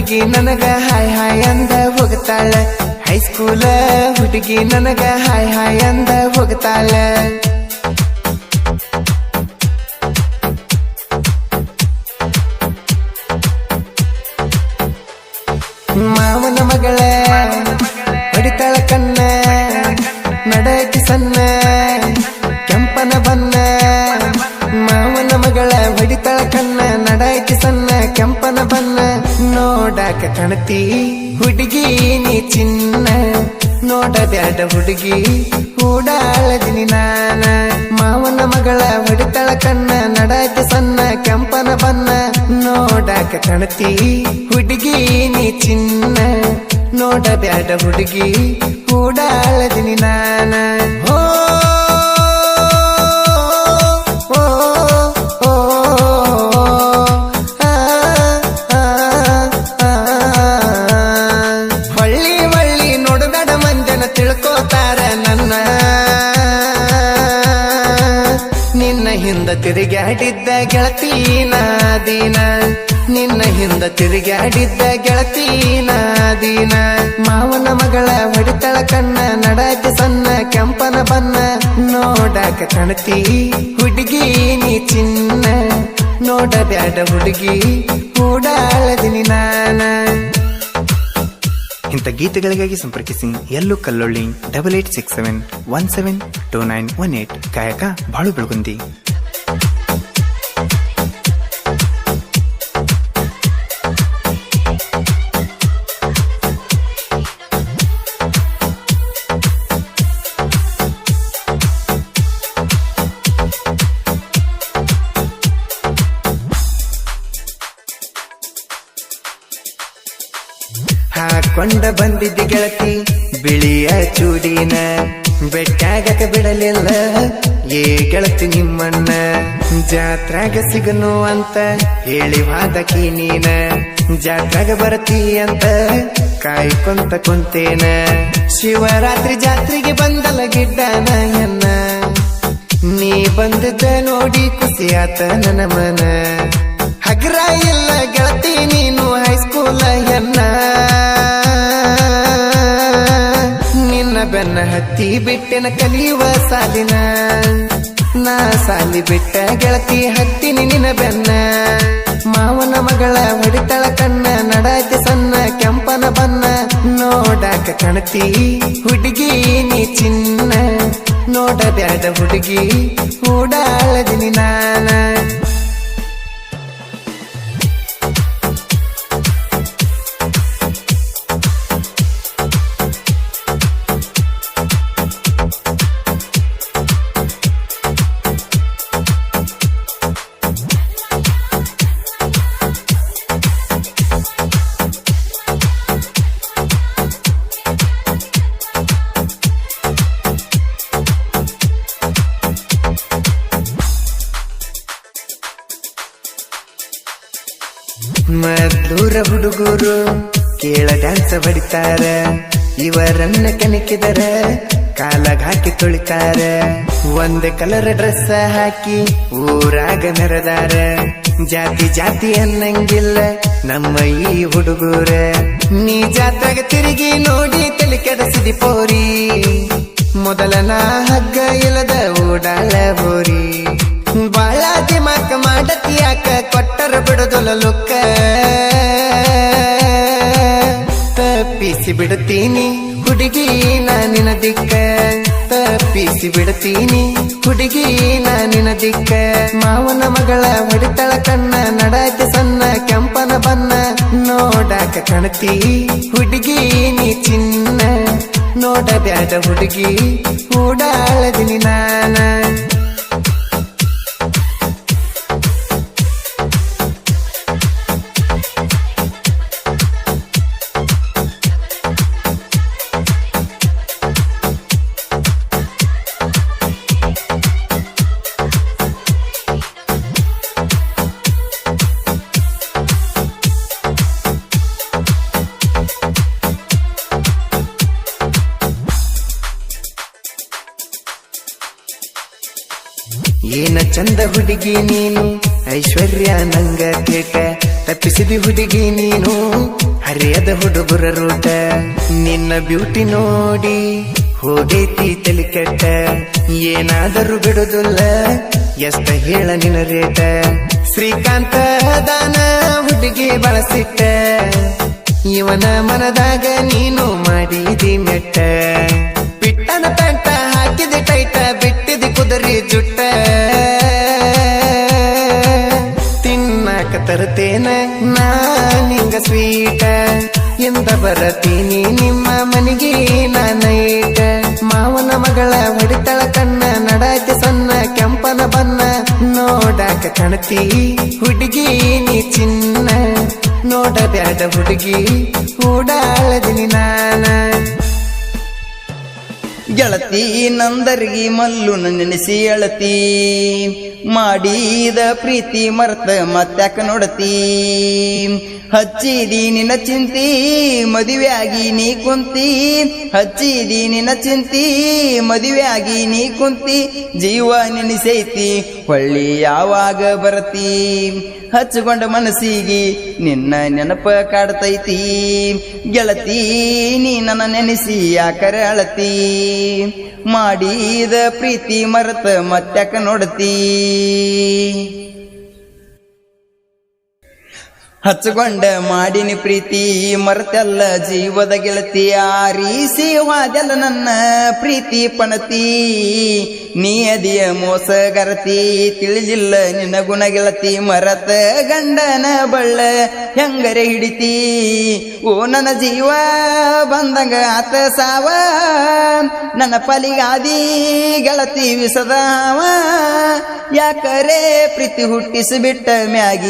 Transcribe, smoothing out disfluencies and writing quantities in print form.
ಹುಡುಗಿ ನನಗ hi hi ಅಂದ ಹೋಗ್ತಾಳ ಹೈಸ್ಕೂಲ ಹುಡುಗಿ ನನಗ ಹಾಯ್ ಹಾಯ್ ಅಂದ ಹೋಗ್ತಾಳ ಮಾವನ ಮಗಳ ಹೊಡಿತಾಳ ಕಣ್ಣ ನಡಕಿ ಸಣ್ಣ ಕೆಂಪನ ಬನ್ನ ಮಾವನ ಮಗಳ ಹೊಡಿತಾಳ ಕಣ್ಣ ನಡಕಿ ಸಣ್ಣ ಕೆಂಪನ ಬನ್ನ ನೋಡಾಕ ಕಣತಿ ಹುಡುಗಿ ನೀ ಚಿನ್ನ ನೋಡಬ್ಯಾಡ ಹುಡುಗಿ ಹೂಡಾಳದಿನಿ ನಾನ ಮಾವನ ಮಗಳ ಹೊಡಿತಾಳ ಕಣ್ಣ ನಡಕಿ ಸಣ್ಣ ಕೆಂಪನ ಬನ್ನ ನೋಡಾಕ ಕಣತಿ ಹುಡುಗಿ ನೀ ಚಿನ್ನ ನೋಡಬ್ಯಾಡ ಹುಡುಗಿ ಹೂಡಾಳದಿನಿ ನಾನ ಹೋ ಹೊಳ್ಳಿ ಹೊಳ್ಳಿ ನೋಡಬೇಡ ಮಂಜನ ತಿಳ್ಕೋತಾರ ನನ್ನ ನಿನ್ನ ಹಿಂದ ತಿರುಗಾಡಿದ್ದ ಗೆಳತೀನ ದಿನ ನಿನ್ನ ಹಿಂದ ತಿರುಗಾಡಿದ್ದ ಗೆಳತೀನ ದಿನ ಮಾವನ ಮಗಳ ಹೊಡಿತಳ ಕಣ್ಣ ನಡಾಕ ಸಣ್ಣ ಕೆಂಪನ ಬನ್ನ ನೋಡಾಕ ಕಣತಿ ಹುಡುಗಿ ನೀ ಚಿನ್ನ ನೋಡಬ್ಯಾಡ ಹುಡುಗಿ ಹೂಡಾಳದಿನಿ ನಾನ ಇಂಥ ಗೀತೆಗಳಿಗಾಗಿ ಸಂಪರ್ಕಿಸಿ ಎಲ್ಲೂ ಕಲ್ಲೊಳ್ಳಿ 8867172918 ಗಾಯಕ ಬಾಳು ಬೆಳಗುಂದಿ ಹಾಕೊಂಡ ಬಂದಿದ್ದ ಗೆಳತಿ ಬಿಳಿಯ ಚೂಡಿನ ಬೆಟ್ಟಾಗಕ ಬಿಡಲಿಲ್ಲ ಏ ಗೆಳತಿ ನಿಮ್ಮಣ್ಣ ಜಾತ್ರಾಗ ಸಿಗನು ಅಂತ ಹೇಳಿ ವಾದಕಿ ನೀನ ಜಾತ್ರಾಗ ಬರತಿ ಅಂತ ಕಾಯ್ಕೊಂತ ಕುಂತೇನ ಶಿವರಾತ್ರಿ ಜಾತ್ರೆಗೆ ಬಂದಲ ಗಿಡ್ಡನ ಎನ್ನ ನೀ ಬಂದಿದ್ದ ನೋಡಿ ಖುಷಿಯಾತ ನನ್ನ ಮನ ಹಗ್ರ ಇಲ್ಲ ಗೆಳತಿ ನೀನು ಹೈಸ್ಕೂಲ ಎನ್ನ ನಿನ್ನ ಬೆನ್ನ ಹತ್ತಿ ಬಿಟ್ಟೆನ ಕಲಿಯುವ ಸಾಲಿನ ನಾ ಸಾಲಿ ಬಿಟ್ಟ ಗೆಳತಿ ಹತ್ತಿನಿ ನಿನ್ನ ಬೆನ್ನ ಮಾವನ ಮಗಳ ಹೊಡಿತಳ ಕಣ್ಣ ನಡಾತಿ ಸಣ್ಣ ಕೆಂಪನ ಬನ್ನ ನೋಡಾಕ ಕಣತಿ ಹುಡುಗಿ ನೀ ಚಿನ್ನ ನೋಡಬ್ಯಾಡ ಹುಡುಗಿ ಹೂಡಾಳದಿನಿ ನಾನ ಮದ್ದೂರ ಹುಡುಗರು ಕೇಳ ಡ್ಯಾನ್ಸ್ ಬಡಿತಾರ ಇವರನ್ನ ಕಣಕಿದರ ಕಾಲಾಗ ಹಾಕಿ ತೊಳಿತಾರ ಒಂದೇ ಕಲರ್ ಡ್ರೆಸ್ ಹಾಕಿ ಊರಾಗ ಮೆರದಾರ ಜಾತಿ ಜಾತಿ ಅನ್ನಂಗಿಲ್ಲ ನಮ್ಮ ಈ ಹುಡುಗರ ನೀ ಜಾತ್ರಾಗ ತಿರುಗಿ ನೋಡಿ ತಲೆ ಕೆಡಿಸಿದಿ ಪೋರಿ ಮೊದಲ ನಾ ಹಗ್ಗ ಇಲ್ಲದ ಓಡಾಳ ಬೋರಿ ಬಾಳ ದಿಮಾಕ ಮಾಡತಿ ಯಾಕ ಕೊಟ್ಟರ ಬಿಡದೊಲ ಲುಕ್ಕ ತಪ್ಪಿಸಿ ಬಿಡ್ತೀನಿ ಹುಡುಗಿ ನಾನಿನ ದಿಕ್ಕ ತಪ್ಪಿಸಿ ಬಿಡ್ತೀನಿ ಹುಡುಗಿ ನಾನಿನ ದಿಕ್ಕ ಮಾವನ ಮಗಳ ಹೊಡಿತಳ ಕಣ್ಣ ನಡಾಕ ಸಣ್ಣ ಕೆಂಪನ ಬನ್ನ ನೋಡಾಕ ಕಣತಿ ಹುಡುಗಿ ನೀ ಚಿನ್ನ ನೋಡಬ್ಯಾಡ ಹುಡುಗಿ ಹೂಡಾಳದಿನಿ ನಾನ ಏನ ಚಂದ ಹುಡುಗಿ ನೀನು ಐಶ್ವರ್ಯ ನಂಗ ಕೇಟ ತಪ್ಪಿಸಿದಿ ಹುಡುಗಿ ನೀನು ಬ್ಯಾರೆ ಅದ ಹುಡುಗರ ರೂಟ ನಿನ್ನ ಬ್ಯೂಟಿ ನೋಡಿ ಹೋಗೈತಿ ತಲಿ ಕೆಟ್ಟ ಏನಾದರೂ ಬಿಡುದಿಲ್ಲ ಎಷ್ಟ ಹೇಳ ನಿನ್ನ ರೇಟ ಶ್ರೀಕಾಂತ ದಾನ ಹುಡುಗಿ ಬಳಸಿಟ್ಟ ಇವನ ಮನದಾಗ ನೀನು ಮಾಡಿದಿ ಮೆಟ್ಟ ಬಿಟ್ಟನ ಪೆಂಟ ಹಾಕಿದಿ ಟೈಟ ಬಿಟ್ಟಿದಿ ಕುದರಿ ಜುಟ್ಟ ತಿನ್ನಕ ತರ್ತೇನ ನಾ ನಿಂಗ ಸ್ವೀಟ ಎಂದ ಬರತೀನಿ ನಿಮ್ಮ ಮನೆಗೆ ನಾನೈಟ ಮಾವನ ಮಗಳ ಹೊಡಿತಳ ಕಣ್ಣ ನಡಾಯ್ತಿ ಸಣ್ಣ ಕೆಂಪನ ಬನ್ನ ನೋಡಾಕ ಕಣತಿ ಹುಡುಗಿ ನೀ ಚಿನ್ನ ನೋಡಬ್ಯಾಡ ಹುಡುಗಿ ಓಡಾಳದಿನಿ ನಾನ ಗೆಳತಿ ನಂದರ್ಗಿ ಮಲ್ಲುನ ನೆನೆಸಿ ಅಳತಿ ಮಾಡಿದ ಪ್ರೀತಿ ಮರ್ತ ಮತ್ಯಾಕ ನೋಡತಿ ಹಚ್ಚಿದಿ ನಿನ್ನ ಚಿಂತಿ ಮದುವೆಯಾಗಿ ನೀ ಕುಂತಿ ಹಚ್ಚಿದಿ ನಿನ್ನ ಚಿಂತಿ ಮದುವೆಯಾಗಿ ನೀ ಕುಂತಿ ಜೀವ ನೆನೆಸೈತಿ ಹೊಳ್ಳಿ ಯಾವಾಗ ಬರತಿ ಹಚ್ಚಿಕೊಂಡ ಮನಸ್ಸಿಗೆ ನಿನ್ನ ನೆನಪ ಕಾಡ್ತೈತಿ ಗೆಳತಿ ನೀ ನನ್ನ ನೆನೆಸಿ ಯಾಕರ ಅಳತಿ ಮಾಡಿದ ಪ್ರೀತಿ ಮರೆತ ಮತ್ಯಾಕ ನೋಡತಿ ಹಚ್ಚಗೊಂಡ ಮಾಡಿನಿ ಪ್ರೀತಿ ಮರೆತೆಲ್ಲ ಜೀವದ ಗೆಳತಿ ಆರೀಸಿ ವಾದೆಲ್ಲ ನನ್ನ ಪ್ರೀತಿ ಪಣತಿ ನೀ ಅದಿಯ ಮೋಸಗರತಿ ತಿಳಿಲಿಲ್ಲ ನಿನ್ನ ಗುಣ ಗೆಳತಿ ಮರತ ಗಂಡನ ಬಳ್ಳ ಹೆಂಗರೆ ಹಿಡಿತಿ ಓ ನನ್ನ ಜೀವ ಬಂದಂಗ ಆತ ಸಾವ ನನ್ನ ಪಲಿಗಾದಿ ಗೆಳತಿ ವಿಸದಾವ ಯಾಕರೆ ಪ್ರೀತಿ ಹುಟ್ಟಿಸಿಬಿಟ್ಟ ಮ್ಯಾಗಿ